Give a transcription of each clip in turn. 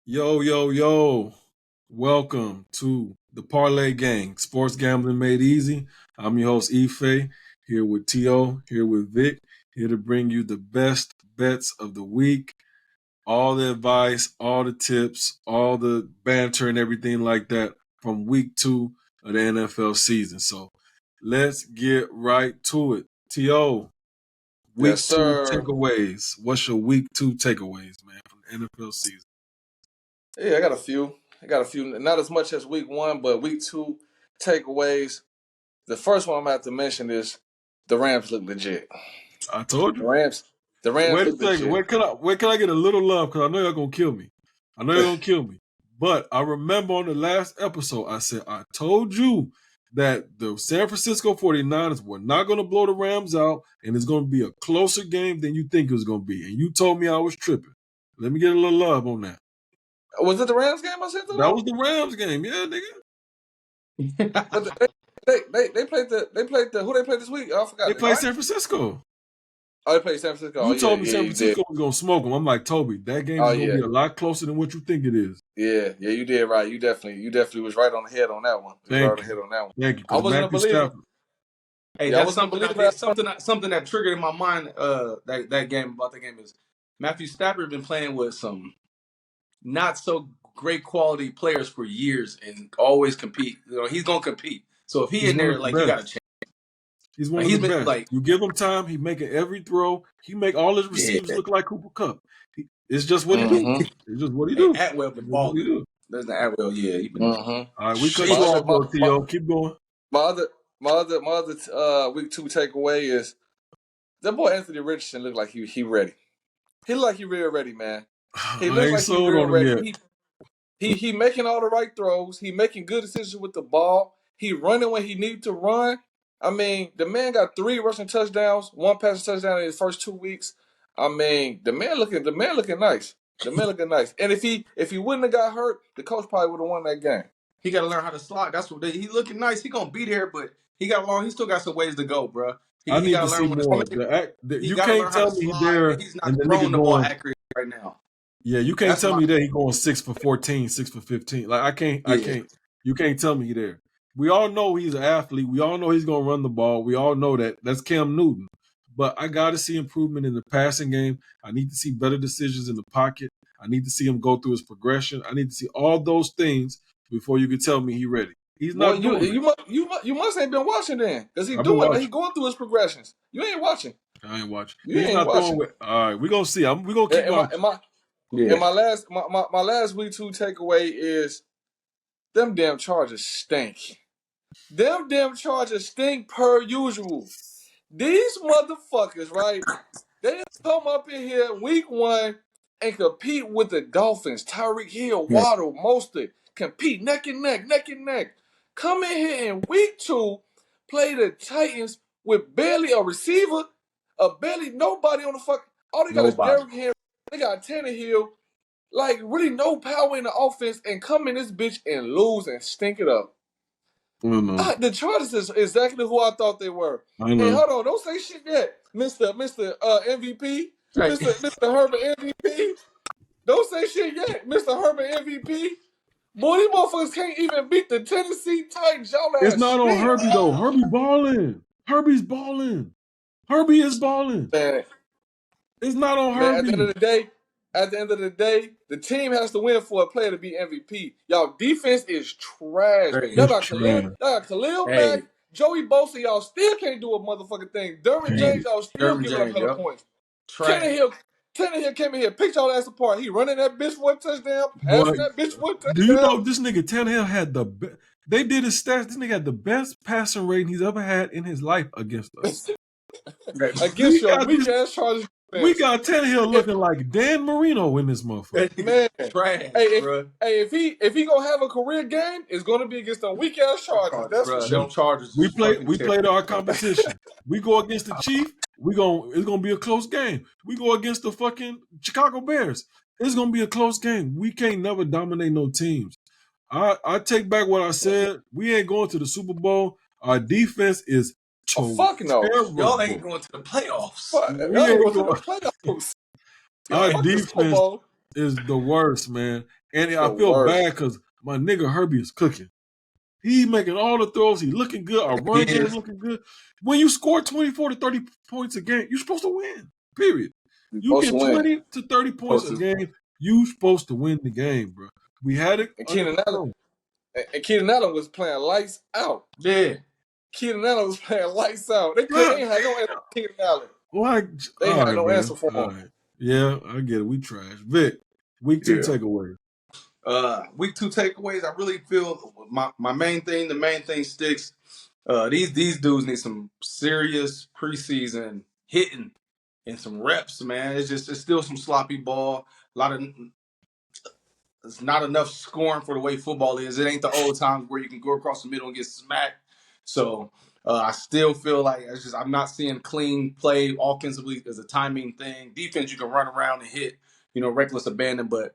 Yo, yo, yo. Welcome to the Parlay Gang, Sports Gambling Made Easy. I'm your host, Ife, here with T.O., here with Vic, here to bring you the best bets of the week, all the advice, all the tips, all the banter and everything like that from week 2 of the NFL season. So let's get right to it. T.O., Yes, week 2 sir. takeaways. What's your week 2 takeaways, man, from the NFL season? Yeah, I got a few. Not as much as week 1, but week 2 takeaways. The first one I'm going to have to mention is the Rams look legit. I told The you. Rams, the Rams Wait a look second. legit. Where can I get a little love? Because I know you're gonna kill me. But I remember on the last episode, I said I told you that the San Francisco 49ers were not gonna blow the Rams out, and it's gonna be a closer game than you think it was gonna be. And you told me I was tripping. Let me get a little love on that. Was it the Rams game I said that That on? was the Rams game, yeah, nigga. But they played the who they played this week? I They forgot. The played Giants? San Francisco. Oh, they played San Francisco. Oh You yeah, told me yeah, San you did. Francisco was gonna smoke them. I'm like, Toby, that game Oh is gonna yeah, be a lot closer than what you think it is. yeah, you did right. You definitely was right on the head on that one. You was right on the head on that one. Thank you, I because wasn't a Matthew believer. Stafford. Hey, Yeah, I that's wasn't a something I believer. did. Something that triggered in my mind. That game about that game is Matthew Stafford been playing with some not so great quality players for years and always compete. He's gonna compete. So if he He's in one there, of the like you got to best. change. He's one Like of the he's been best. like, You give him time, he making every throw. He make all his yeah. receivers look like Cooper Cup. It's just what he do. Mm-hmm. It's just what he Hey, do. Atwell It's been just what he balling. do. There's the Atwell. Yeah, he been. Mm-hmm. All right, we cut My you other, off, my, though, my, T.O. Keep going. my other week 2 takeaway is that boy Anthony Richardson looked like he ready. He looked like he real ready, man. He I looks ain't like he sold real on him ready. yet. He making all the right throws. He making good decisions with the ball. He running when he need to run. I mean, the man got 3 rushing touchdowns, 1 passing touchdown in his first 2 weeks. I mean, the man looking nice. The man looking nice. And if he wouldn't have got hurt, the coach probably would have won that game. He got to learn how to slide. That's what he looking nice. He gonna be there, but he got long. He still got some ways to go, bro. I He need got to to see learn when more. to. He You got to can't learn how to tell me he slide, and there he's and not the throwing nigga the ball going. accurate right now. Yeah, you can't That's tell my me that he going 6 for 14, 6 for 15. Like I yeah. can't. You can't tell me he there. We all know he's an athlete. We all know he's gonna run the ball. We all know that. That's Cam Newton. But I got to see improvement in the passing game. I need to see better decisions in the pocket. I need to see him go through his progression. I need to see all those things before you can tell me he's ready. He's Boy, not you doing it. you you must ain't been watching then, because he I've been doing that. He watching. going through his progressions. You ain't watching. I ain't watching. You He's ain't not throwing watching. with. All right, we're gonna see. We're gonna keep And my watching. and my Yeah. and my last week 2 takeaway is them damn Chargers stink. Them damn Chargers stink per usual. These motherfuckers, right? They come up in here week 1 and compete with the Dolphins. Tyreek Hill, Yeah. Waddle, Mostert compete neck and neck. Come in here in week 2, play the Titans with barely a receiver, barely nobody on the fuck. All they got is Nobody. Derrick Henry. They got Tannehill. Like, really no power in the offense, and come in this bitch and lose and stink it up. I The Chargers is exactly who I thought they were. And know. hold on, don't say shit yet, Mister MVP, Hey, Mister Herbert MVP. Don't say shit yet, Mister Herbert MVP. Boy, these motherfuckers can't even beat the Tennessee Titans. Y'all It's ass not on stink, Herbie though. Herbie balling. Herbie's balling. Herbie is balling. man. It's not on Man, at the Herbie. end of the day, the team has to win for a player to be MVP. Y'all defense is trash. hey, Y'all It's got Khalil, trash. Mack, hey, Joey Bosa. Y'all still can't do a motherfucking thing. Derwin Can't. James, y'all still Dervin giving up James, hella yep. points. Trash. Tannehill came in here, picked y'all ass apart. He running that bitch for a touchdown, Boy, passing that bitch for a do you touchdown. know this nigga Tannehill had the best? They did his stats. This nigga had the best passing rating he's ever had in his life against us. Hey, Against We your got weak this. ass Chargers We defense. got Tannehill If looking like Dan Marino in this motherfucker. man, trash, bro. if he gonna have a career game, it's gonna be against them weak ass Chargers. That's for Bro, them sure. Chargers is fucking We terrible, played our bro. competition. We go against the Chief. It's gonna be a close game. We go against the fucking Chicago Bears. It's gonna be a close game. We can't never dominate no teams. I take back what I said. We ain't going to the Super Bowl. Our defense is Oh fuck no. Y'all ain't terrible. going to the playoffs. Fuck, We y'all ain't ain't going to going. the playoffs. Y'all Our ain't Fuck the Super defense Bowl. is the worst, man. And The I feel bad worst. because my nigga Herbie is cooking. He making all the throws. He looking good. Our He run game is. looking good. When you score 24 to 30 points a game, you're supposed to win. Period. You You supposed to get win. 20 to 30 points Supposed a to. game, you supposed to win the game, bro. We had it And under Keenan Allen control. and Keenan Allen was playing lights out. Yeah. Keenan Allen was playing lights out. They God ain't had no answer for Keenan Allen. damn. Like, They all had right, no man. answer for All him. right. Yeah, I get it. We trash. Vic, week 2 Yeah. takeaway. Week 2 takeaways. I really feel my main thing. The main thing sticks. These dudes need some serious preseason hitting and some reps, man. It's still some sloppy ball. A lot of It's not enough scoring for the way football is. It ain't the old times where you can go across the middle and get smacked. So I still feel like I'm not seeing clean play offensively as a timing thing. Defense, you can run around and hit, reckless abandon. But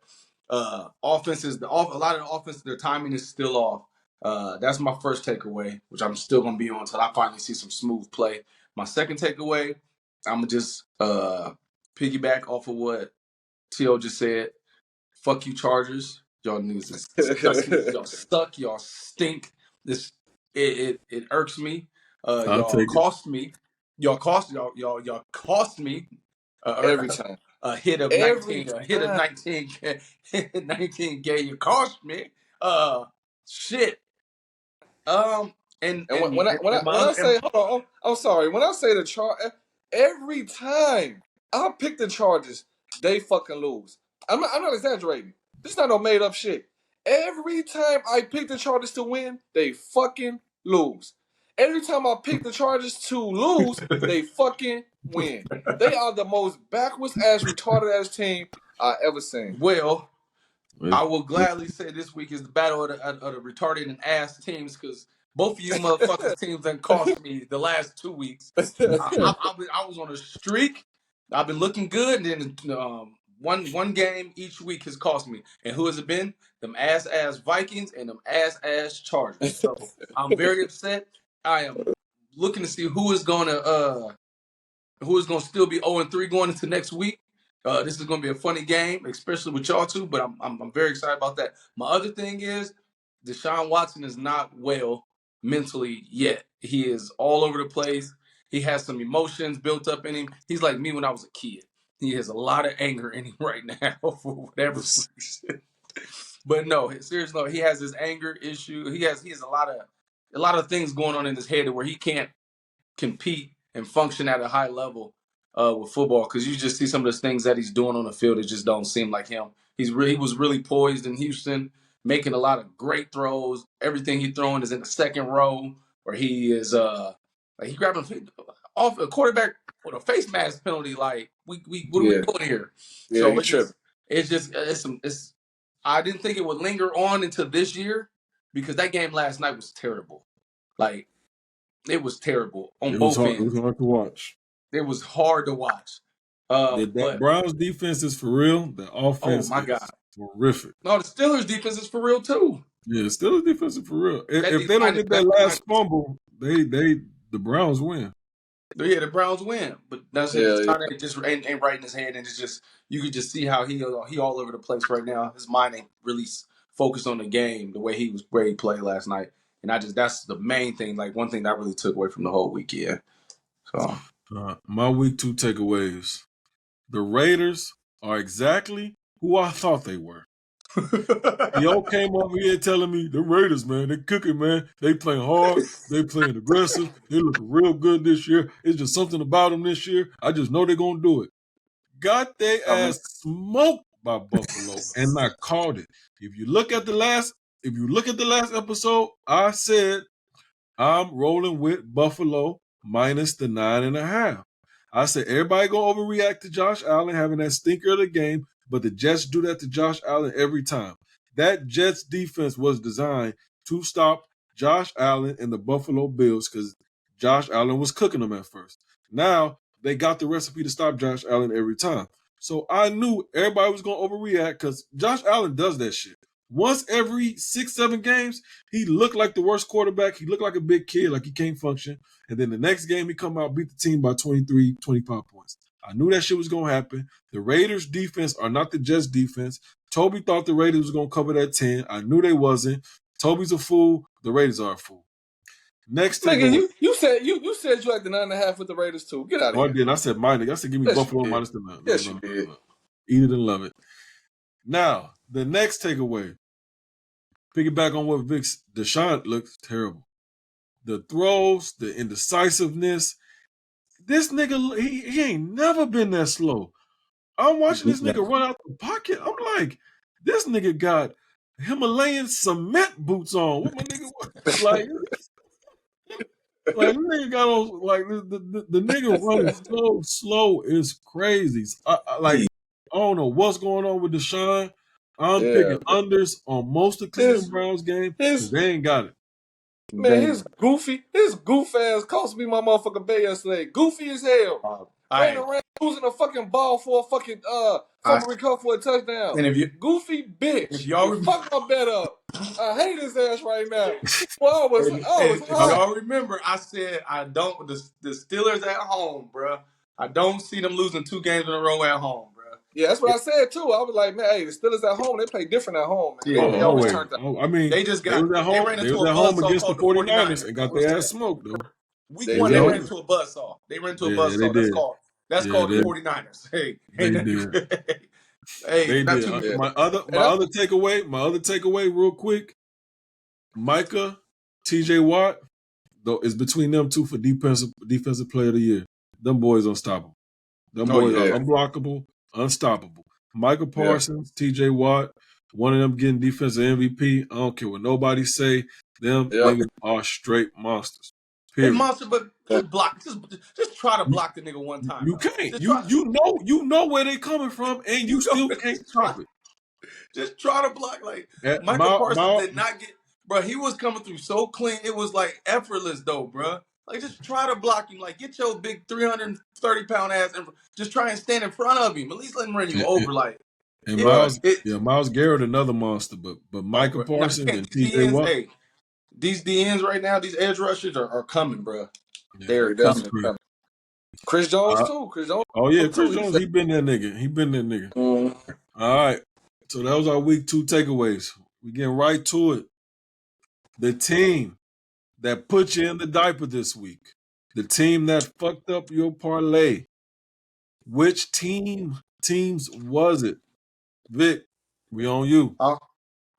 offenses, a lot of the offense, their timing is still off. That's my first takeaway, which I'm still gonna be on until I finally see some smooth play. My second takeaway, I'm gonna just piggyback off of what T.O just said. Fuck you, Chargers. Y'all niggas is disgusting. Y'all suck. Y'all stink. This it irks me. I'll Y'all take it. cost me. Y'all cost me Every time. a hit of Every 19. A hit of time. 19. 19 game. You cost me. Shit. Um. And And and and my when I other say hold on, I'm sorry. When I say the chart, every time I pick the Chargers, they fucking lose. I'm not exaggerating. This is not no made up shit. Every time I pick the Chargers to win, they fucking lose. Every time I pick the Chargers to lose, they fucking win. They are the most backwards ass, retarded ass team I ever seen. well, I It's- will gladly say this week is the battle of the retarded and ass teams because both of you motherfuckers teams done cost me the last 2 weeks. I was on a streak. I've been looking good, and then one game each week has cost me. And who has it been? Them ass Vikings and them ass Chargers. So I'm very upset. I am looking to see who is going to still be 0-3 going into next week. This is going to be a funny game, especially with y'all two. But I'm very excited about that. My other thing is Deshaun Watson is not well mentally yet. He is all over the place. He has some emotions built up in him. He's like me when I was a kid. He has a lot of anger in him right now for whatever reason. But no, seriously, no, he has this anger issue. He has a lot of things going on in his head where he can't compete and function at a high level with football because you just see some of the things that he's doing on the field. It just don't seem like him. He was really poised in Houston, making a lot of great throws. Everything he's throwing is in the second row, where he is like he grabbed him off a quarterback with a face mask penalty. Like we what are we Yeah, doing here? yeah, So he tripping. it's I didn't think it would linger on until this year because that game last night was terrible. Like it was terrible on it was both hard. It was ends. hard to watch. It was hard to watch. That But Browns defense is for real. The oh offense my God. is horrific. No, the Steelers defense is for real too. Yeah, still a defensive for real. That If D they don't line is get better that than last mine. fumble, the Browns win. Yeah, the Browns win. But that's it. Hell yeah. Deshaun just ain't right in his head, and it's just you could just see how he all over the place right now. His mind ain't really focused on the game the way he played last night. And that's the main thing. Like one thing that I really took away from the whole weekend. So My week 2 takeaways. The Raiders are exactly who I thought they were. Yo came over here telling me the Raiders, man, they cooking, man. They playing hard. They playing aggressive. They looking real good this year. It's just something about them this year. I just know they're gonna do it. Got their I mean, ass smoked by Buffalo, and I called it. If you look at the last, if you look at the last episode, I said I'm rolling with Buffalo minus the 9.5. I said everybody gonna overreact to Josh Allen having that stinker of the game, but the Jets do that to Josh Allen every time. That Jets defense was designed to stop Josh Allen and the Buffalo Bills because Josh Allen was cooking them at first. Now they got the recipe to stop Josh Allen every time. So I knew everybody was gonna overreact because Josh Allen does that shit. Once every 6, 7 games, he looked like the worst quarterback. He looked like a big kid, like he can't function. And then the next game, he come out, beat the team by 23, 25 points. I knew that shit was gonna happen. The Raiders defense are not the Jets defense. Toby thought the Raiders was gonna cover that 10. I knew they wasn't. Toby's a fool. The Raiders are a fool. Next Nigga, takeaway. you said you like the 9.5 with the Raiders too. Get out of No, I here. didn't. I said minus. I said give me Yes, Buffalo you did. minus the 9. Yes, you did. Eat it and love it. Now, the next takeaway. Piggyback on what Vic's Deshaun looks terrible. The throws, the indecisiveness. This nigga, he ain't never been that slow. I'm watching this nigga run out the pocket. I'm like, this nigga got Himalayan cement boots on. What my nigga like? Like this nigga got on like the nigga running so slow is crazy. I don't know what's going on with Deshaun. I'm picking unders on most of Cleveland Browns game because they ain't got it. Man, his goof ass cost me my motherfucking bet yesterday. Goofy as hell. Ran around losing a fucking ball for a fucking fumble recovery for a touchdown. And if you goofy bitch, if y'all fuck my bet up. I hate his ass right now. Well, I was if y'all remember, I said I don't the Steelers at home, bro. I don't see them losing 2 games in a row at home, bro. Yeah, that's what I said too. I was like, man, hey, the Steelers at home, they play different at home, man. Yeah. They always turned out. I mean, they just got they ran into was a at home buzzsaw against the called the 49ers and got their ass smoked though. Week 1 they ran into a buzzsaw. They ran into a buzzsaw. That's called the 49ers. Hey, they did. Hey, they did. My other takeaway, real quick. Micah, TJ Watt, though, is between them two for defensive player of the year. Them boys unstoppable. Them boys are unblockable, unstoppable. Micah Parsons, TJ Watt, one of them getting defensive MVP. I don't care what nobody say. Them niggas are straight monsters. Period. They monster, but just block. Just try to block the nigga one time. You can't. You know where they coming from, and you still can't stop it. Just try to block. Like Michael Parsons did not get, bro. He was coming through so clean. It was like effortless, though, bro. Like just try to block him. Like get your big 330-pound ass and just try and stand in front of him. At least let him run you over. Like and Myles Garrett, another monster, but Michael Parsons and TJ Watt. Hey, these DNs right now, these edge rushers are coming, bro. Yeah, they're coming. Chris Jones too. Chris Jones. Oh yeah, Chris Jones. He been that nigga. Mm-hmm. All right. So that was our week 2 takeaways. We getting right to it. The team that put you in the diaper this week. The team that fucked up your parlay. Which teams was it? Vic, we on you.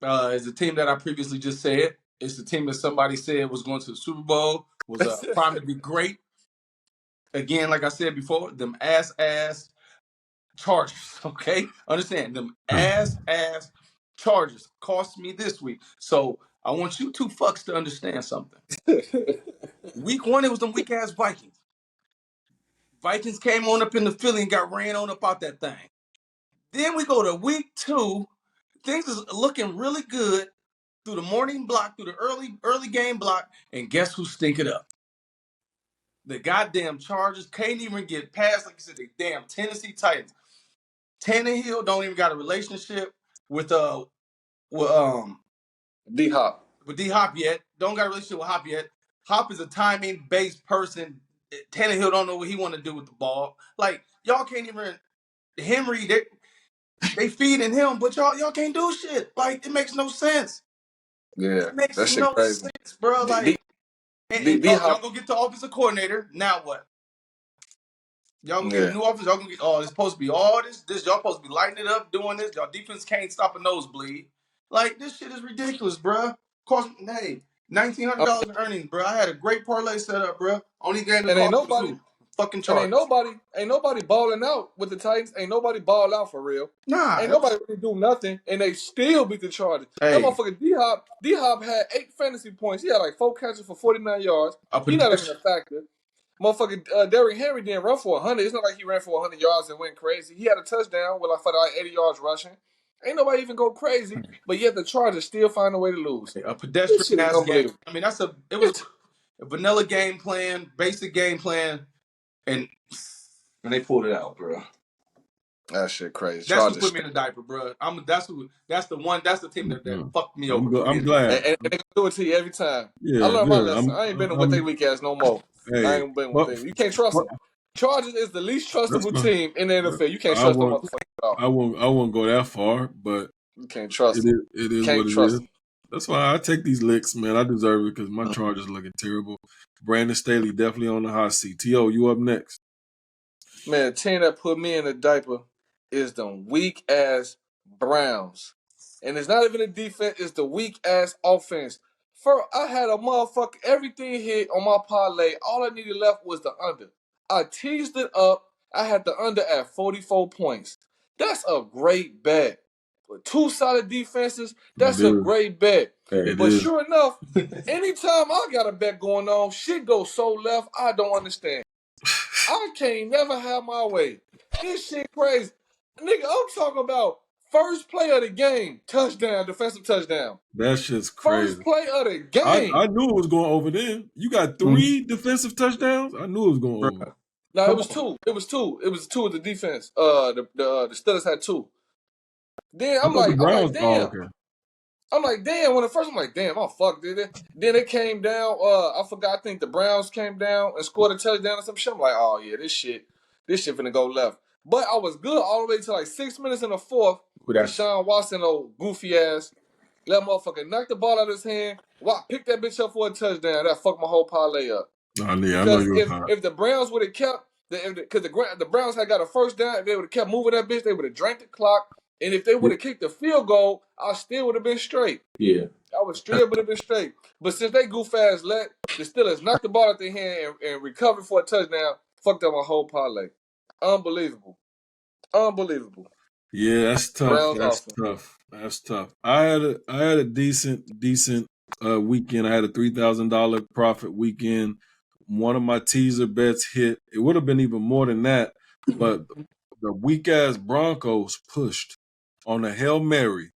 It's the team that I previously just said. It's the team that somebody said was going to the Super Bowl, was primed to be great. Again, like I said before, them ass Chargers, okay? Understand, them ass Chargers cost me this week. So I want you two fucks to understand something. Week 1, it was them weak-ass Vikings. Vikings came on up in the Philly and got ran on up out that thing. Then we go to week 2. Things is looking really good through the morning block, through the early game block, and guess who stink it up? The goddamn Chargers can't even get past, like you said, the damn Tennessee Titans. Tannehill don't even got a relationship with D-Hop. With D-Hop yet. Don't got a relationship with Hop yet. Hop is a timing-based person. Tannehill don't know what he want to do with the ball. Like, y'all can't even Henry, they feeding him, but y'all can't do shit. Like, it makes no sense. Yeah, it makes no sense, bro. Like, y'all gonna get the offensive coordinator. Now what? Y'all gonna get a new offense. Y'all gonna get it's supposed to be all this. Y'all supposed to be lighting it up, doing this. Y'all defense can't stop a nosebleed. Like, this shit is ridiculous, bro. Cost me $1,900 in earnings, bro. I had a great parlay set up, bro. Only game that cost me fucking Chargers. Ain't nobody balling out with the Titans. Ain't nobody ball out for real. Nah, ain't nobody really do nothing, and they still beat the Chargers. That motherfucker D-Hop had 8 fantasy points. He had like 4 catches for 49 yards. He not even a factor. Motherfucker, Derrick Henry didn't run for 100. It's not like he ran for 100 yards and went crazy. He had a touchdown with like 80 yards rushing. Ain't nobody even go crazy, but yet the Chargers still find a way to lose. A pedestrian ass game. I mean, it was a vanilla game plan, basic game plan, and they pulled it out, bro. That shit crazy. That's what put me in the diaper, bro. That's the team that fucked me over. I'm glad. And they do it to you every time. Yeah, I learned my lesson. I ain't been with they weak ass no more. Hey, I ain't been with them. You can't trust them. Chargers is the least That's trustable fine. team in the NFL. You can't I trust them won't. motherfuckers at all. I won't go that far, but You can't trust it them. is. It is what Can't it trust is. them. That's why I take these licks, man. I deserve it because my Chargers are looking terrible. Brandon Staley definitely on the hot seat. T.O., you up next? Man, the team that put me in a diaper is the weak ass Browns. And it's not even the defense, it's the weak ass offense. First, I had a motherfucker, everything hit on my parlay. All I needed left was the under. I teased it up. I had the under at 44 points. That's a great bet. With two solid defenses, It that's a is. great bet. It But is. sure enough, anytime I got a bet going on, shit goes so left, I don't understand. I can't never have my way. This shit crazy. Nigga, I'm talking about first play of the game, touchdown, defensive touchdown. That shit's First crazy. play of the I game. knew it was going over then. You got Mhm. 3 defensive touchdowns. I knew it was going over. Bruh. No, it Come was on. two. It was two. It was two of the defense. The Steelers had two. Then I thought the I'm like, Browns. Oh, damn. okay. I'm like, damn. When the first, I'm like, damn, oh fuck, did it? Then it came down. I forgot. I think the Browns came down and scored a touchdown or some shit. I'm like, oh yeah, this shit finna go left. But I was good all the way to like 6 minutes in the fourth. Who that? Deshaun Watson, old goofy ass, let motherfucker knock the ball out of his hand. Pick that bitch up for a touchdown. That fucked my whole parlay up. I know Because you was hot. if the Browns would have kept, because the Browns had got a first down, if they would have kept moving that bitch, they would have drank the clock. And if they would have kicked the field goal, I still would have been straight. Yeah. I would still would have been straight. But since they goof ass let the Steelers knock the ball out their hand and recover for a touchdown, fucked up my whole parlay. Unbelievable. Unbelievable. Yeah, that's tough. Browns That's offense. tough. That's tough. I had a decent weekend. I had a $3,000 profit weekend. One of my teaser bets hit. It would have been even more than that, but the weak ass Broncos pushed on a Hail Mary.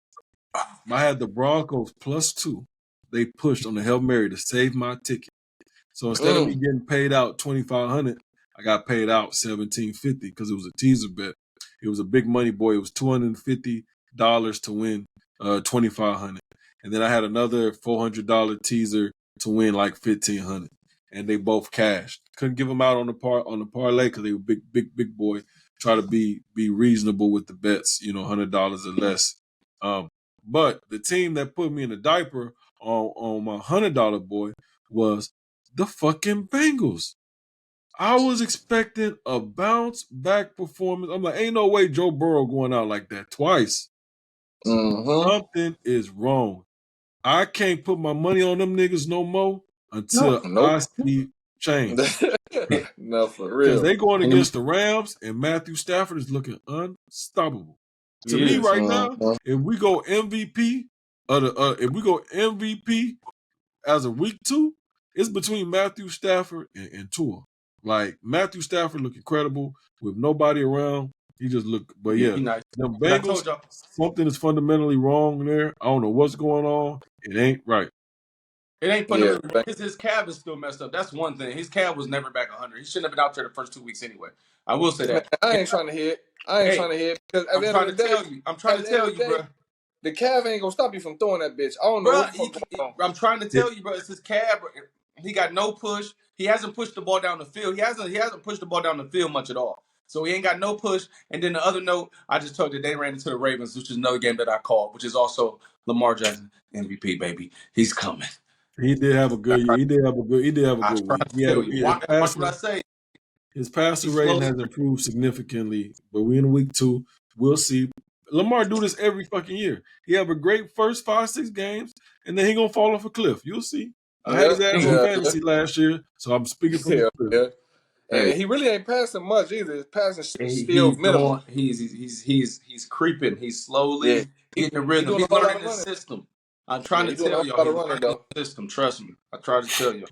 I had the Broncos +2. They pushed on the Hail Mary to save my ticket. So instead of me getting paid out $2,500, I got paid out $1,750 because it was a teaser bet. It was a big money boy. It was $250 to win $2,500, and then I had another $400 teaser to win like $1,500, and they both cashed. Couldn't give them out on the parlay because they were big boy. Try to be reasonable with the bets, $100 or less. But the team that put me in a diaper on my $100 boy was the fucking Bengals. I was expecting a bounce back performance. I'm like, ain't no way Joe Burrow going out like that twice. Mm-hmm. Something is wrong. I can't put my money on them niggas no more No. until Nope. I see change. No, for Because real. they going And against the Rams and Matthew Stafford is looking unstoppable. To he me is. right now, Mm-hmm. if we go MVP as of week 2, it's between Matthew Stafford and Tua. Like Matthew Stafford look incredible with nobody around. He just look, but Yeah, yeah, he nice. them But I Bengals, told y'all, something is fundamentally wrong there. I don't know what's going on. It ain't right. it ain't Yeah. fundamental. His calf is still messed up. That's one thing. His calf was never back 100. He shouldn't have been out there the first 2 weeks anyway. I will say Man, that. I And ain't trying to hit. I ain't hey, trying to hit because at I'm the end of trying the to day, tell you. I'm trying to tell you, bro. the calf ain't gonna stop you from throwing that bitch. I don't know Bro, what the fuck going on. I'm trying to It, tell you, bro. It's his calf. He got no push. He hasn't pushed the ball down the field. He hasn't pushed the ball down the field much at all. So he ain't got no push. And then the other note, I just told you they ran into the Ravens, which is another game that I called, which is also Lamar Jackson MVP, baby. He's coming. he did have a good. I, He did have a good. He did have a I good try week. to He had tell you. his Watch what I passing. say. His passer He's rating slowly. has improved significantly, but we in week 2. We'll see. Lamar do this every fucking year. He have a great first 5-6 games, and then he gonna fall off a cliff. You'll see. I had Yeah, his ass on Hey, yeah, fantasy last year, so I'm speaking from yeah, experience. yeah. hey, And he really ain't passing much either. His passing is still he's minimal. doing. He's creeping. He's Yeah, slowly getting the he rhythm. doing a He's whole lot learning of the running. system. I'm trying Yeah, to he doing a tell whole y'all, lot he's of running learning though. the system. Trust me. I try to tell you.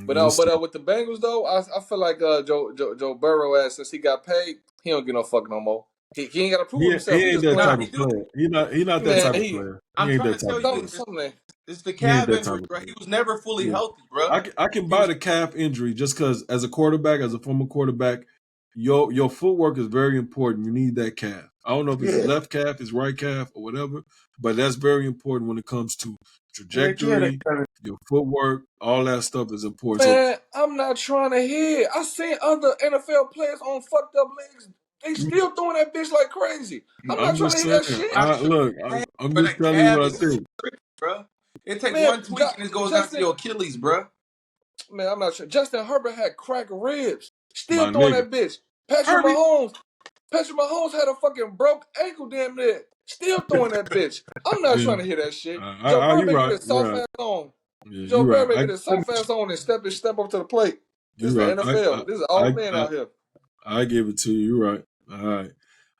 But We'll see. with the Bengals though, I feel like Joe Burrow ass since he got paid, he don't get no fuck no more. He ain't got to prove himself. He He ain't just that Nah, playing. type he of do. player. He not that Man, type of he player. He I'm ain't trying that to type tell of you, player. something. it's the He ain't calf that type injury, of bro. player. He was never fully Yeah. healthy, bro. I can He buy was. the calf injury just because as a quarterback, as a former quarterback, your footwork is very important. You need that calf. I don't know if it's his Yeah. left calf, his right calf, or whatever, but that's very important when it comes to trajectory, your footwork, all that stuff is important. Man, I'm not trying to hear. I seen other NFL players on fucked up legs. They still throwing that bitch like crazy. I'm not I'm trying to just hear that saying. shit. I'm But just that telling you calf what I is think. tricky, bro. It takes Man, one tweak and it goes down to Justin, your Achilles, bro. man, I'm not sure. Justin Herbert had cracked ribs. Still My throwing nigga. that bitch. Patrick Herbie, Mahomes. Patrick Mahomes had a fucking broke ankle damn near. Still throwing that bitch. I'm not Yeah. trying to hear that shit. Joe Burrow You better get right. his You soft right. ass on. Yeah, Joe you Burrow right. better get his soft ass on and step up to the plate. This You is the right. NFL. This is all men out here. I give it to you. You're right. All right.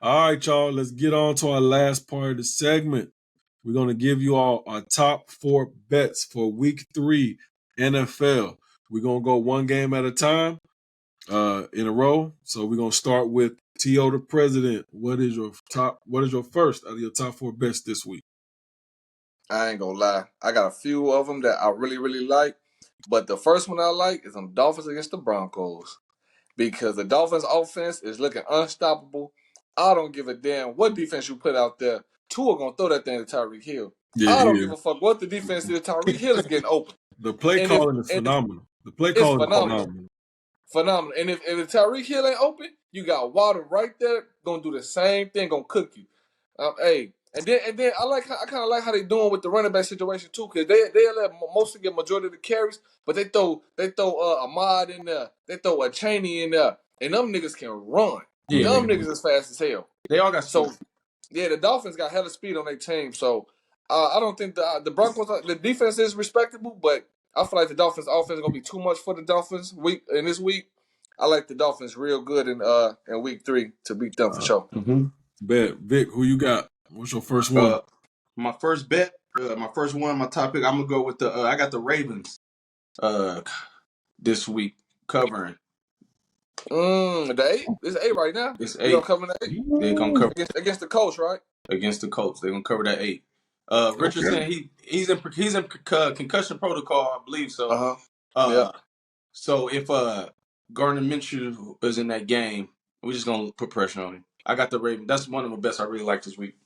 All right, y'all. Let's get on to our last part of the segment. We're going to give you all our top 4 bets for week 3 NFL. We're going to go one game at a time in a row. So we're going to start with T.O. the President. What is your first out of your top 4 bets this week? I ain't gonna lie. I got a few of them that I really, really like. But the first one I like is them Dolphins against the Broncos. Because the Dolphins offense is looking unstoppable. I don't give a damn what defense you put out there. Tua gonna throw that thing to Tyreek Hill. Yeah, I he don't is. give a fuck what the defense is. Tyreek Hill is getting open. The play And if calling is and if phenomenal. The play it's calling is phenomenal. phenomenal. Phenomenal. And if Tyreek Hill ain't open, you got Water right there, gonna do the same thing, gonna cook you. Hey, and then I kind of like how they doing with the running back situation too, because they let mostly get majority of the carries, but they throw Ahmad in there, they throw a Cheney in there, and them niggas can run. yeah, Them niggas is fast as hell. they all got speed. So yeah, the Dolphins got hella speed on their team. So I don't think the Broncos the defense is respectable, but I feel like the Dolphins offense is gonna be too much for the Dolphins this week. I like the Dolphins real good in week 3 to beat them for sure. Bet. Vic, who you got? What's your first one? My first bet, my first one, my topic. I'm gonna go with the. I got the Ravens. This week covering. The 8? This is 8 right now. It's They gonna 8. cover the 8 They're gonna cover against the Colts, right? against the Colts. They're gonna cover that 8. Okay. Richardson, he's in concussion protocol, I believe so. Uh-huh. Yeah. So if Gardner Minshew is in that game, we're just gonna put pressure on him. I got the Ravens. That's one of the best I really like this week.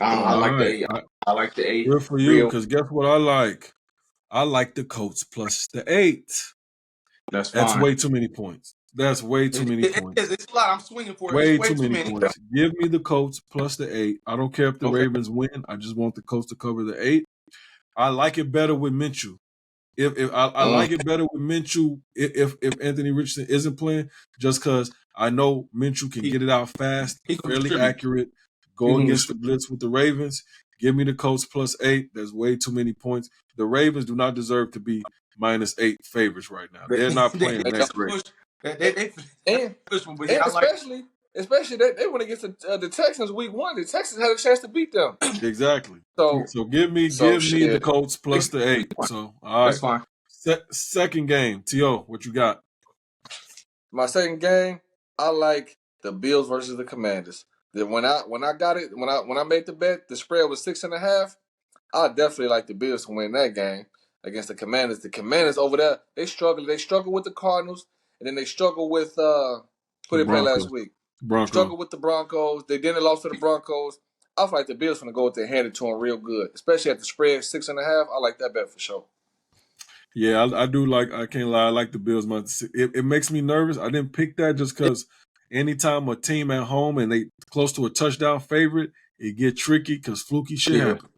I All like the right. 8. I like the 8. Good for you, because guess what I like? I like the Colts plus the 8. That's That's fine. way too many points. That's way too many points. It's a lot. I'm swinging for it. It's Way way too too many many. points. Give me the Colts plus the 8. I don't care if the Okay. Ravens win. I just want the Colts to cover the 8. I like it better with Minshew. If I like it better with Minshew if Anthony Richardson isn't playing, just because I know Minshew can get it out fast, He can fairly distribute. accurate, go against the blitz with the Ravens. Give me the Colts plus 8. There's way too many points. The Ravens do not deserve to be -8 favorites right now. They're not playing They that great. push. They And push one, but yeah, and I like. especially they went against the Texans week 1. The Texans had a chance to beat them. Exactly. So So give me the shit. Colts plus the 8. So all That's right. fine. Second game, T.O., what you got? My second game, I like the Bills versus the Commanders. Then when I got it, when I made the bet, the spread was 6.5. I definitely like the Bills to win that game against the Commanders. The Commanders over there, they struggle. They struggle with the Cardinals, and then they struggle with who they played last week. Bronco. Struggle with the Broncos. They didn't lose to the Broncos. I feel like the Bills gonna go with their hand it to them real good, especially at the spread 6.5. I like that bet for sure. Yeah, I do like. I can't lie. I like the Bills. It makes me nervous. I didn't pick that just because anytime a team at home and they close to a touchdown favorite, it get tricky because fluky shit Yeah, happens.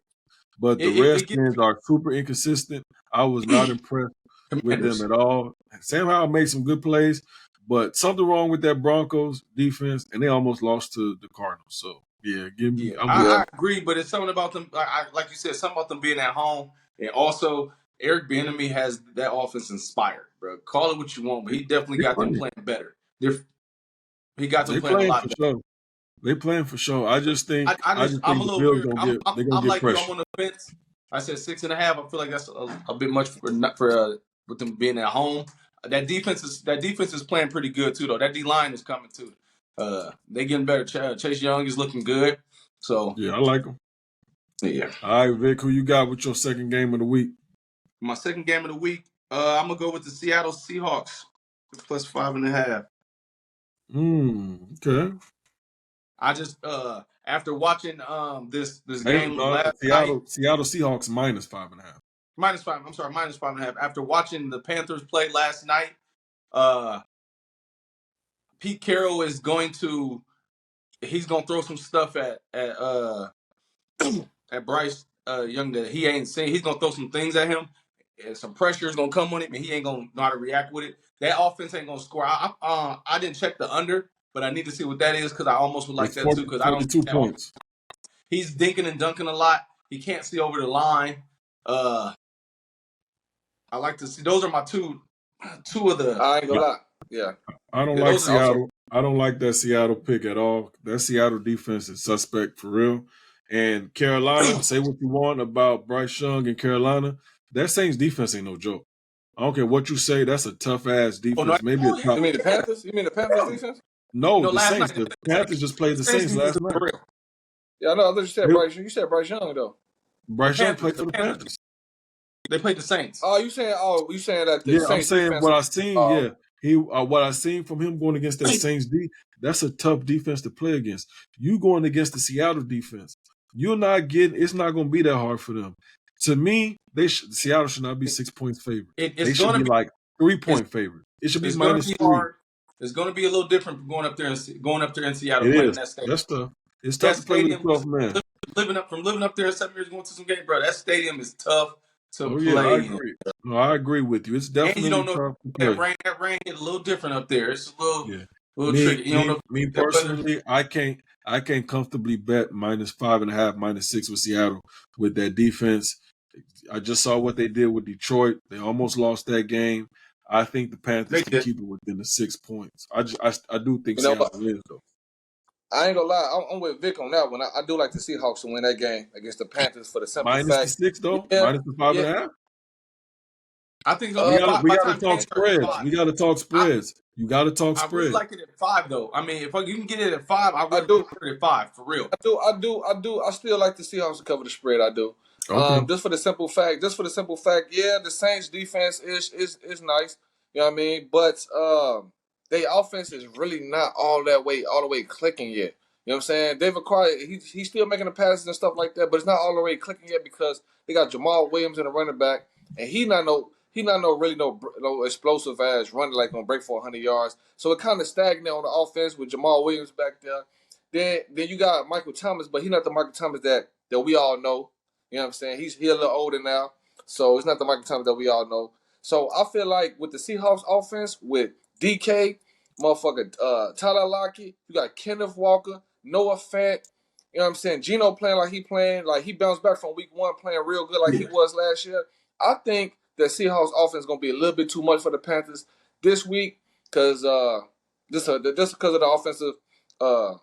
But the it gets Redskins are super inconsistent. I was not impressed with them Commanders. at all. Sam Howell made some good plays, but something wrong with that Broncos defense, and they almost lost to the Cardinals. So yeah, give me. Yeah, I'm with I Yeah, agree, but it's something about them. Like you said, something about them being at home, and also Eric Bieniemy has that offense inspired, bro. Call it what you want, but he definitely they got them playing. playing better. He got them They playing a playing lot for better. sure. They playing for sure. I just think I'm a the little Bills weird. gonna get they're gonna I'm get like you. I'm pressure. on the fence. I said 6.5. I feel like that's a bit much for not for with them being at home. That defense is playing pretty good too, though. That D line is coming too. They getting better. Chase Young is looking good. So Yeah, I like them. yeah. All right, Vic, who you got with your second game of the week? My second game of the week, I'm gonna go with the Seattle Seahawks plus 5.5. Okay. I just after watching this Hey, game last night, Seattle Seahawks -5.5. -5. I'm sorry, -5.5. After watching the Panthers play last night, Pete Carroll is going to throw some stuff at Bryce Young that he ain't seen. He's gonna throw some things at him, and some pressure is gonna come on him, and he ain't gonna know how to react with it. That offense ain't gonna score. I didn't check the under, but I need to see what that is because I almost would like It's that too because I don't 42 think that offense. points. He's dinking and dunking a lot. He can't see over the line. I like to see. Those are my two of the. I ain't gonna lie. Yeah. I don't Yeah, like those are also Seattle. I don't like that Seattle pick at all. That Seattle defense is suspect for real. And Carolina, say what you want about Bryce Young and Carolina, that Saints defense ain't no joke. I don't care what you say. That's a tough ass Oh no! defense. Maybe a Oh top. You mean the yeah. Panthers? You mean the Panthers defense? No, No, the last Saints. night The the Panthers just played the Saints Saints defense last is night. for real. Yeah, I know. I thought you said They- Bryce. You said Bryce Young though. The Bryce Young Panthers. played for the Panthers. They played the Saints. Oh, you saying that the Yeah, I'm Saints saying defense? what I seen. Yeah, what I seen from him going against that Saints D. That's a tough defense to play against. You going against the Seattle defense. You're not getting. It's not going to be that hard for them. To me, Seattle should not be 6 points favored. They It's should gonna be be like 3 it's, point favorite. It should be it's gonna minus be 3. hard. It's gonna be a little different from going up there in Seattle It playing in is. that stadium. That's tough. It's tough That to play with a stadium is 12th man. living up there in 7 years, going to some games, bro. That stadium is tough to Oh yeah, I play in. agree. No, I agree with you. It's And you definitely don't know tough to that play. rain hit a little different up there. It's a Yeah. little Me, tricky. You don't me, know me that weather. personally, I can't comfortably bet -5.5, -6 with Seattle with that defense. I just saw what they did with Detroit. They almost lost that game. I think the Panthers They can did. keep it within the 6 points. I do think You know Seattle what? wins though. I ain't gonna lie. I'm with Vic on that one. I do like the Seahawks to win that game against the Panthers for the simple Minus the fact. 6 though, Yeah, minus the five yeah. and a half. I think it's gonna We be Uh, gotta five we by the gotta time the talk game starts. spreads. Five. We gotta talk I, spreads. You gotta talk I really spread. like it at 5 though. I mean, if you can get it at 5, I I really do. prefer it at 5 for real. I still like the Seahawks to cover the spread. I do. Okay. Just for the simple fact. Yeah, the Saints defense is nice. You know what I mean? But their offense is really not all the way clicking yet. You know what I'm saying? They've acquired. He's still making the passes and stuff like that, but it's not all the way clicking yet because they got Jamal Williams in the running back, and he not no really no explosive ass running like gonna break for 100 yards. So it kind of stagnant on the offense with Jamal Williams back there. Then you got Michael Thomas, but he's not the Michael Thomas that we all know. You know what I'm saying? He a little older now, so it's not the Michael Thomas that we all know. So I feel like with the Seahawks offense, with DK, motherfucker, Tyler Lockett, you got Kenneth Walker, Noah Fant. You know what I'm saying? Gino playing like he bounced back from week one, playing real good like he was last year. I think the Seahawks offense is gonna be a little bit too much for the Panthers this week because just because of the offensive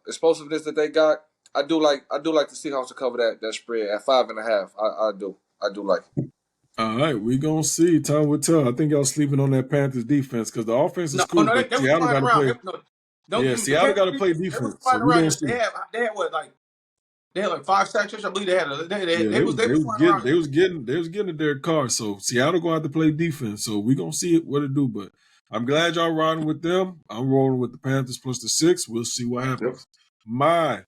explosiveness that they got. I do like the Seahawks to cover that spread at 5.5. I do like it. All right, we gonna see. Time will tell. I think y'all sleeping on that Panthers defense because the offense is No, cool, no, but they was Seattle flying got to around. play. No, don't Yeah, give me the Seattle got to Panthers. play They was defense. So flying we gonna around. see. They had what they had like 5 sacks. I believe they had. Yeah, They they was was flying getting around. to their car. So Seattle gonna have to play defense. So we gonna see what it do. But I'm glad y'all riding with them. I'm rolling with the Panthers plus the 6. We'll see what Yep. happens. My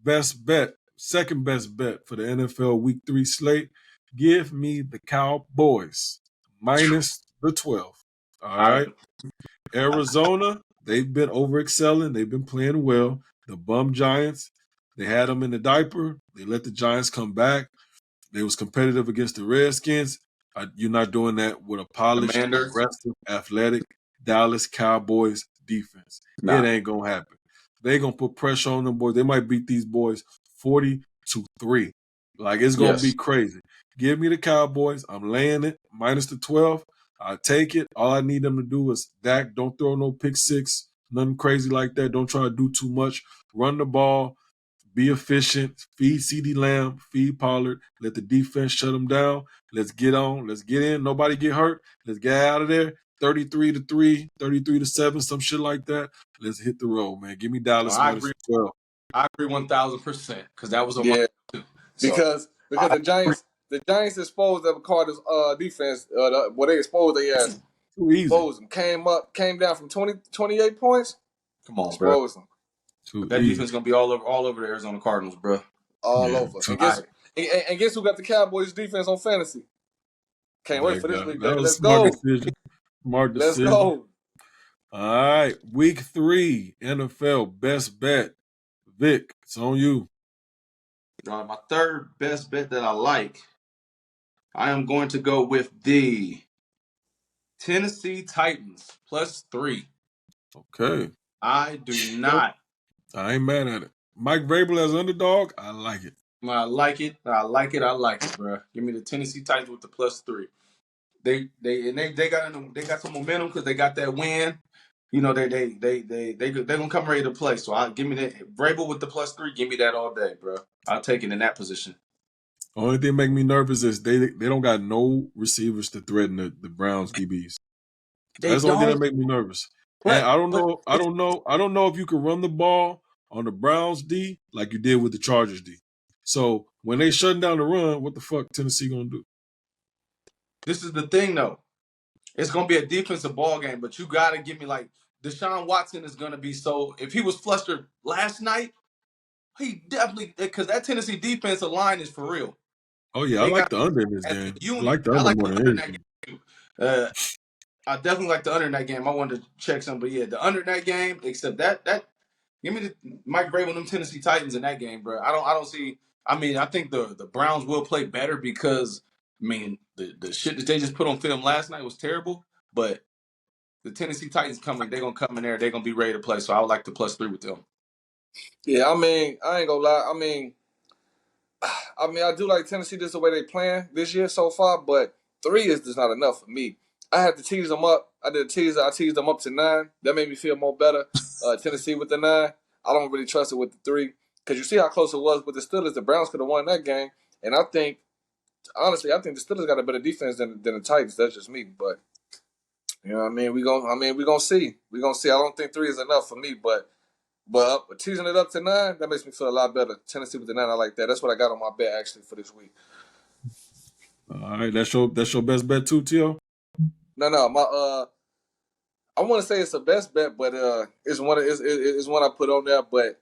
best bet, second best bet for the NFL Week 3 slate. Give me the Cowboys minus the 12. All I right. Arizona, they've been overexcelling. They've been playing well. The bum Giants, they had them in the diaper. They let the Giants come back. They was competitive against the Redskins. You're not doing that with a polished, Commanders. aggressive, athletic Dallas Cowboys defense. It Nah. ain't gonna happen. They gonna put pressure on them boys. They might beat these boys 40-3. Like it's gonna be Yes. crazy. Give me the Cowboys. I'm laying it minus the 12. I take it. All I need them to do is Dak. Don't throw no pick six. Nothing crazy like that. Don't try to do too much. Run the ball. Be efficient. Feed CD Lamb. Feed Pollard. Let the defense shut them down. Let's get on. Let's get in. Nobody get hurt. Let's get out of there. 33-3, 33-7, some shit like that. Let's hit the road, man. Give me No, Dallas I minus agree. 12. I agree 1000% because that was on my Yeah, too. So because I the Giants exposed the Cardinals defense. They exposed they ass. Too easy. Exposed them. Came down from 28 points. come on, bro. Exposed them Too That easy. defense gonna be all over the Arizona Cardinals, bro. all Yeah. over. Too, I And guess who got the Cowboys defense on fantasy? Can't wait There for you this go. week, That baby. was a Let's smart go. decision. Smart Let's decision. go. All right. Week 3, NFL best bet. Vic, it's on you. My third best bet that I like, I am going to go with the Tennessee Titans +3. Okay. I do Okay. not. I ain't mad at it. Mike Vrabel as underdog, I like it. I like it. I like it. I like it, bro. Give me the Tennessee Titans with the +3. They got some momentum because they got that win. You know they're gonna come ready to play. So I give me that Vrabel with the +3. Give me that all day, bro. I'll take it in that position. Only thing make me nervous is they don't got no receivers to threaten the Browns DBs. They That's the only thing that don't, make me nervous. And but I don't know if you can run the ball on the Browns D like you did with the Chargers D. So when they shutting down the run, what the fuck Tennessee gonna do? this is the thing though. It's gonna be a defensive ball game, but you gotta give me like Deshaun Watson is gonna be so. If he was flustered last night, he definitely because that Tennessee defensive line is for real. Oh yeah, I They like got the under in this as a game. I unit. like the I under like more the than under in that anything. game too. I definitely like the under in that game. I wanted to check some, but yeah, the under in that game. Except that give me the Mike Vrabel and them Tennessee Titans in that game, bro. I don't see. I mean, I think the Browns will play better because I mean the shit that they just put on film last night was terrible, but the Tennessee Titans coming, they're gonna come in there, they're gonna be ready to play. So I would like the +3 with them. Yeah, I mean, I ain't gonna lie. I do like Tennessee just the way they playing this year so far, but 3 is just not enough for me. I had to tease them up. I did a teaser. I teased them up to 9. That made me feel more better. Tennessee with the 9. I don't really trust it with the 3 because you see how close it was with the Steelers. The Browns could have won that game, and I think honestly, I think the Steelers got a better defense than the Titans. That's just me, but you know what I mean. We gonna see. We gonna see. I don't think 3 is enough for me, but teasing it up to 9, that makes me feel a lot better. Tennessee with the 9, I like that. That's what I got on my bet actually for this week. All right, that's your best bet too, T.O. No, my I want to say it's the best bet, but it's one I put on there. But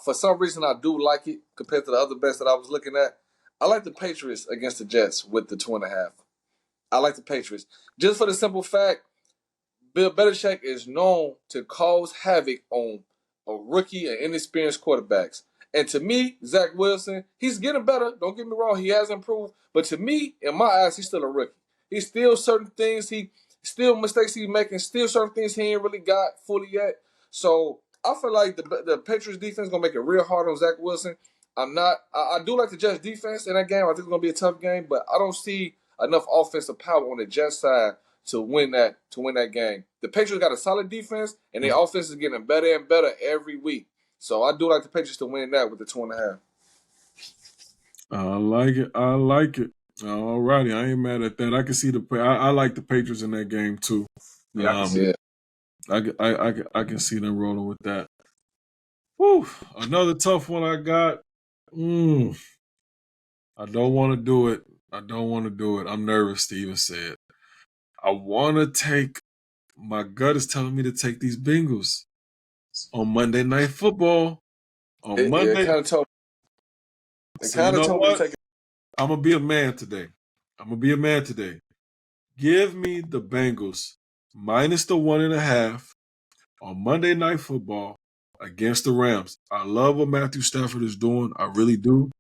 for some reason I do like it compared to the other bets that I was looking at. I like the Patriots against the Jets with the 2.5. I like the Patriots just for the simple fact Bill Belichick is known to cause havoc on a rookie and inexperienced quarterbacks. And to me, Zach Wilson, he's getting better. Don't get me wrong, he has improved. But to me, in my eyes, he's still a rookie. He's still certain things he still mistakes he's making, still certain things he ain't really got fully yet. So I feel like the Patriots defense gonna make it real hard on Zach Wilson. I do like the Jets defense in that game. I think it's gonna be a tough game, but I don't see enough offensive power on the Jets side to win that game. The Patriots got a solid defense, and their offense is getting better and better every week. So I do like the Patriots to win that with the 2.5. I like it. I like it. All righty, I ain't mad at that. I can see I like the Patriots in that game too. Yeah, I can see Um, it. I can see them rolling with that. Whew, another tough one I got. I don't want to do it. I don't want to do it. I'm nervous to even say it. I want to take. My gut is telling me to take these Bengals on Monday Night Football. On It Monday, kind of told so you know me to what? take it. I'm gonna be a man today. I'm gonna be a man today. Give me the Bengals minus the 1.5 on Monday Night Football against the Rams. I love what Matthew Stafford is doing. I really do.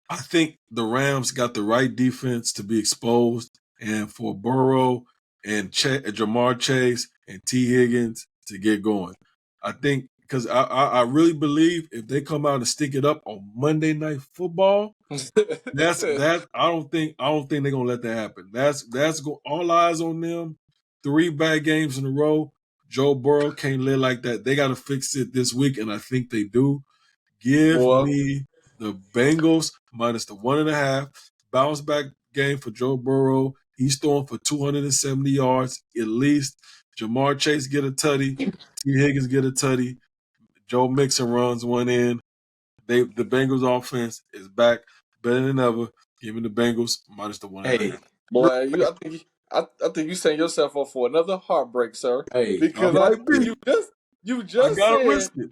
I think the Rams got the right defense to be exposed and for Burrow and Jamar Chase and T. Higgins to get going. I think because I really believe if they come out and stick it up on Monday Night Football, that's I don't think they're gonna let that happen. All eyes on them. 3 bad games in a row. Joe Burrow can't live like that. They got to fix it this week, and I think they do. Give Boy. me the Bengals minus the 1.5. Bounce back game for Joe Burrow. He's throwing for 270 yards at least. Jamar Chase get a tutty. T. Higgins get a tutty. Joe Mixon runs one in. The Bengals offense is back better than ever. Give me the Bengals minus the one and a Hey, half. Boy, I think you setting yourself up for another heartbreak, sir. hey, I Because might be. you I just gotta said risk it.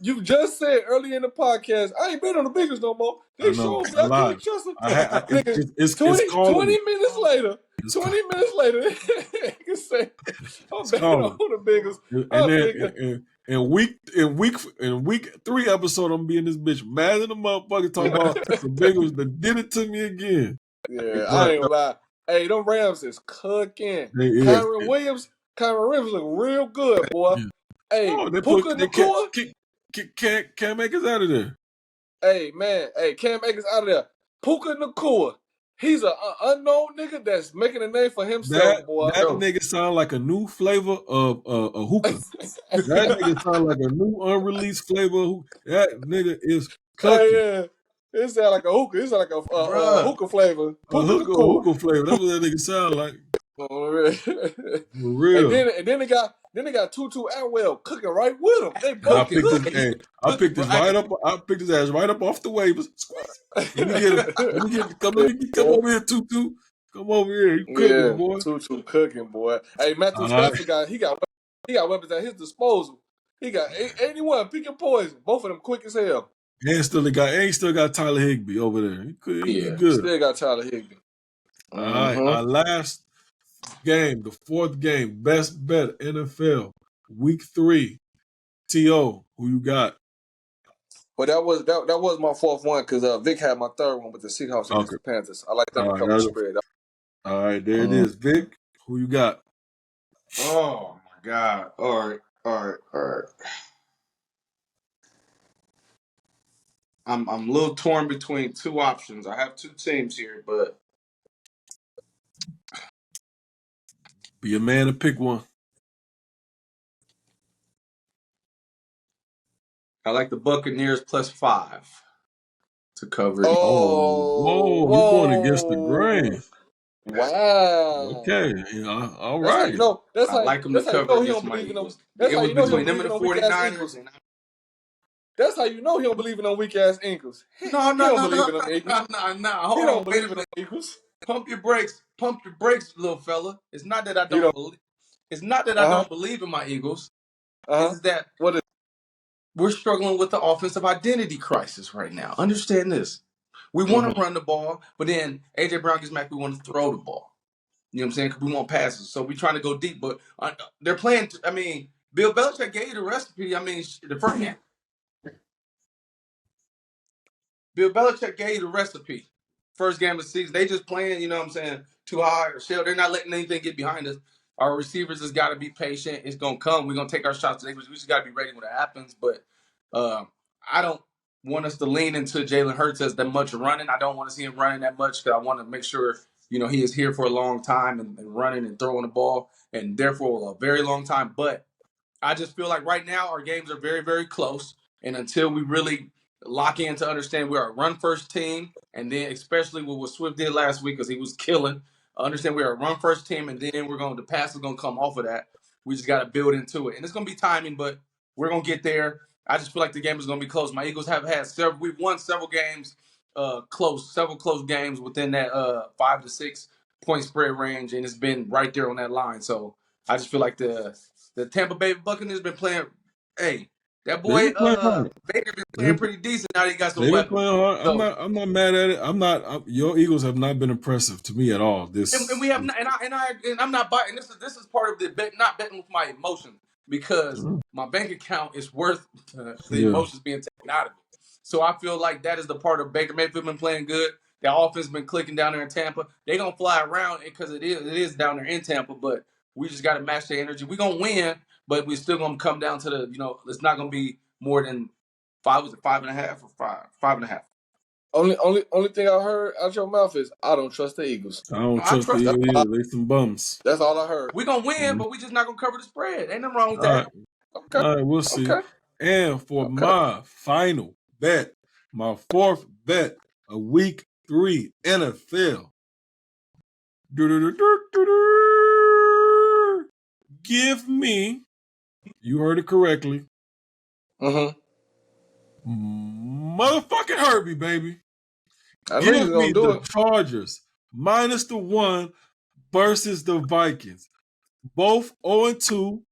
You just said earlier in the podcast, I ain't been on the Bengals no more. I They know. showed me I I lied. couldn't trust them. Nigga, It's 20, calling 20 me. minutes later, It's 20 minutes later, nigga say, I'm it's betting calling. on the Bengals. And I'm then thinking, in week 3 episode, I'm being this bitch mad at the motherfucker talking about the Bengals that did it to me again. yeah, I But ain't gonna lie. Hey, them Rams is cooking. they is. Kyron Williams look real good, boy. Yeah. Hey, Oh, they Puka they can't Nakua. can't make us out of there. Hey, man. Hey, Cam Akers out of there. Puka Nakua. He's an unknown nigga that's making a name for himself, boy. That nigga sound like a new flavor of a hookah. That nigga sound like a new unreleased flavor. That nigga is Hey, cooking. yeah. It sound like a hookah. It sound like a Bruh. hookah flavor. A Puka Nakua. hookah flavor. That's what that nigga sound like. For real. For real. and then they got Tutu Atwell cooking right with him. They And both cooking. I picked his I picked his ass right up off the waivers. Let me get him. Come over here, Tutu. Come over here. You cooking, Yeah, boy. Tutu cooking, boy. Hey, Matthew All right. Stafford got weapons at his disposal. He got 81 pick and poison. Both of them quick as hell. And still got Tyler Higbee over there. He Yeah. good. Still got Tyler Higbee. All right. Our last game, the fourth game, best bet NFL, week 3. T.O., who you got? But that was my fourth one because Vic had my third one with the Seahawks against the Panthers. I like them to cover the spread. All right, there it is. Vic, who you got? Oh my God. All right. I'm a little torn between two options. I have two teams here, but Be a man to pick one. I like the Buccaneers +5 to cover. Whoa, you going against the grain. Wow. Okay, all That's how right. you know. I like them to That's how you cover know he against don't my believe in them. Eagles. That's It how was you know he don't between them believe and in the them weak ass 49ers. Eagles. That's how you know he don't believe in them weak ass Eagles. He No. don't believe in them Eagles. He Hold don't on, wait believe a in them minute. Eagles. Pump your brakes, little fella. It's not that I He don't don't. believe. It's not that I don't believe in my Eagles. It's that What is? we're struggling with the offensive identity crisis right now. Understand this. We want to run the ball, but then AJ Brown gets back. We want to throw the ball. You know what I'm saying? Because we want passes. So we're trying to go deep, but they're playing. I mean, Bill Belichick gave you the recipe. I mean, the first game. Bill Belichick gave you the recipe. First game of the season. They just playing, you know what I'm saying, too high or shell. They're not letting anything get behind us. Our receivers has got to be patient. It's going to come. We're going to take our shots today. We just got to be ready when it happens. But I don't want us to lean into Jalen Hurts as that much running. I don't want to see him running that much because I want to make sure, he is here for a long time and running and throwing the ball and therefore a very long time. But I just feel like right now our games are very, very close. And until we really lock in to understand we're a run first team, and then especially with what Swift did last week because he was killing, understand we're a run first team, and then the pass is going to come off of that. We just got to build into it. And it's going to be timing, but we're going to get there. I just feel like the game is going to be close. My Eagles have had we've won several games several close games within that 5 to 6 point spread range, and it's been right there on that line. So I just feel like the Tampa Bay Buccaneers been playing. Hey, that They've boy been playing hard. Baker been playing pretty decent. Now he got some They've been weapons. playing hard. So I'm not mad at it. Your Eagles have not been impressive to me at all. and we have not, and I'm not buying. This is part of the bet, not betting with my emotion because my bank account is worth the emotions being taken out of it. So I feel like that is the part of Baker Mayfield been playing good. The offense been clicking down there in Tampa. They gonna fly around because it is down there in Tampa, but we just got to match the energy. We gonna win, but we still gonna come down to it's not gonna be more than five. Was it 5.5 or 5.5? Only thing I heard out your mouth is I don't trust the Eagles. I don't No, I trust the trust them. Eagles either. They some bums. That's all I heard. We gonna win, but we just not gonna cover the spread. Ain't nothing wrong with All right. that. Okay. All right, we'll see. Okay. And for my final bet, my fourth bet of week 3 NFL. Give me, you heard it correctly, motherfucking Herbie, baby. I knew you Give was me gonna do the it. Chargers minus the 1 versus the Vikings. Both 0-2.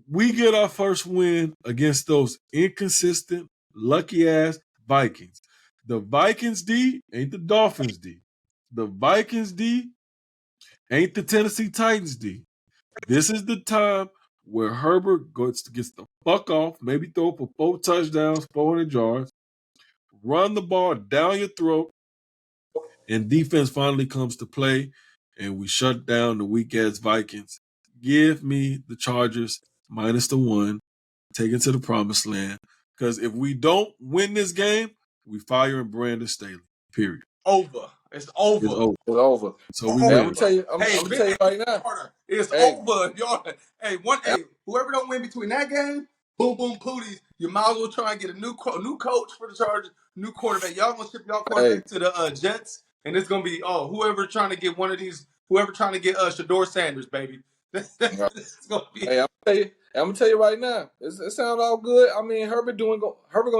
we get our first win against those inconsistent, lucky ass Vikings. The Vikings D ain't the Dolphins D. The Vikings D ain't the Tennessee Titans D. This is the time where Herbert gets the fuck off, maybe throw for 4 touchdowns, 400 yards, run the ball down your throat, and defense finally comes to play, and we shut down the weak ass Vikings. Give me the Chargers minus the 1, take it to the promised land. Because if we don't win this game, we firing Brandon Staley. Period. Over. It's over. It's over. It's over. So we Hey, win. I'm gonna tell you. I'm Hey, gonna tell you right now. It's Hey. over, y'all. Hey, whoever don't win between that game, boom, boom, pooties. You might as well try and get a new coach for the Chargers, new quarterback. Y'all gonna ship y'all quarterback to the Jets, and it's gonna be whoever trying to get whoever trying to get Shador Sanders, baby. It's gonna be. Hey, I'm gonna tell you right now. It sounds all good. I mean, Herbert gonna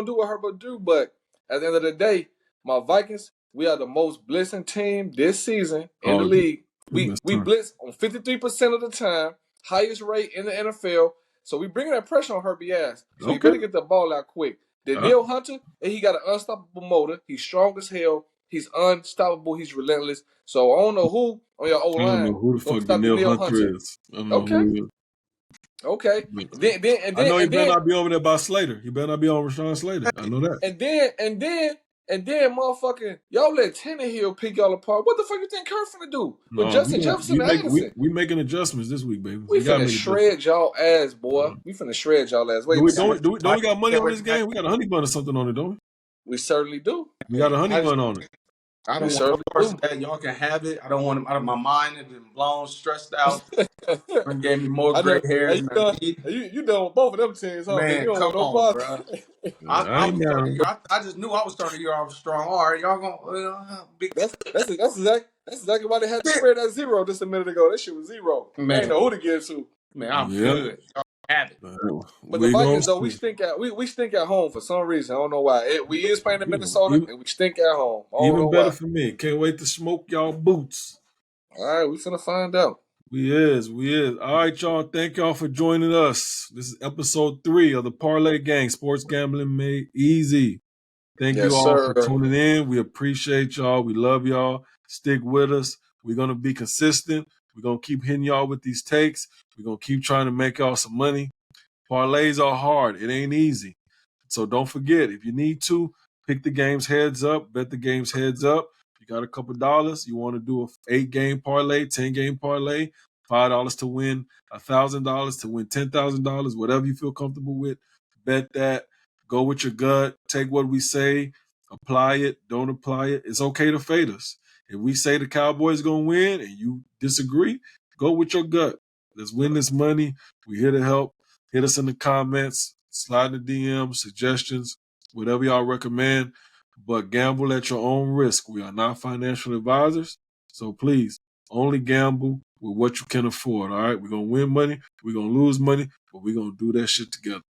do what Herbert do, but at the end of the day, my Vikings, we are the most blitzing team this season in the league. We blitz on 53% of the time, highest rate in the NFL. So we bringing that pressure on Herbie ass. So you better get the ball out quick. Danielle Hunter, and he got an unstoppable motor. He's strong as hell. He's unstoppable. He's relentless. So I don't know who on your O line. I don't know who the fuck Danielle Hunter is. I don't know who he is. Okay. I know he better not be over there by Slater. He better not be on Rashawn Slater. I know that. And then, motherfucking, y'all let Tannehill pick y'all apart. What the fuck you think Kurt finna do with Justin Jefferson and Anderson? We making adjustments this week, baby. We finna shred y'all ass, boy. We finna shred y'all ass. Wait, don't we got money on this game? We got a honey bun or something on it, don't we? We certainly do. We got a honey bun on it. I don't want no parts of that. Y'all can have it. I don't want him out of my mind. It's been blown, stressed out. Gave me more gray hairs. You done with both of them teams, huh? Man, come on, bro. I just knew I was starting the year off strong. All right, y'all gonna that's exactly why they had to spread that 0 just a minute ago. That shit was 0. Man. I ain't know who to give to. Man, I'm good. Y'all have it. But the Vikings, though, we stink at home for some reason. I don't know why. We is playing in Minnesota, and we stink at home. Even better for me. Can't wait to smoke y'all boots. All right, we finna find out. We is. All right, y'all. Thank y'all for joining us. This is episode 3 of the Parlay Gang, Sports Gambling Made Easy. Thank you all for tuning in. We appreciate y'all. We love y'all. Stick with us. We're going to be consistent. We're going to keep hitting y'all with these takes. We're going to keep trying to make y'all some money. Parlays are hard. It ain't easy. So don't forget, if you need to, pick the game's heads up, bet the game's heads up. You got a couple dollars, you want to do a 8-game parlay, 10-game parlay, $5 to win $1,000, to win $10,000, whatever you feel comfortable with, bet that. Go with your gut. Take what we say, apply it, don't apply it. It's okay to fade us. If we say the Cowboys going to win and you disagree, go with your gut. Let's win this money. We're here to help. Hit us in the comments, slide in the DM, suggestions, whatever y'all recommend. But gamble at your own risk. We are not financial advisors. So please, only gamble with what you can afford. All right? We're going to win money. We're going to lose money. But we're going to do that shit together.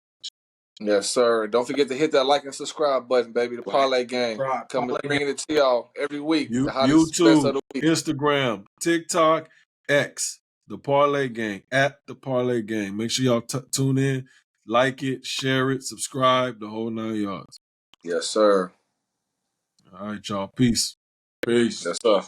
Yes, sir. Don't forget to hit that like and subscribe button, baby. The Parlay Gang. Coming bringing it to y'all every week. The hottest best of the week. Instagram, TikTok, X. The Parlay Gang, at the Parlay Gang. Make sure y'all tune in, like it, share it, subscribe, the whole 9 yards. Yes, sir. All right, y'all. Peace. Yes, sir.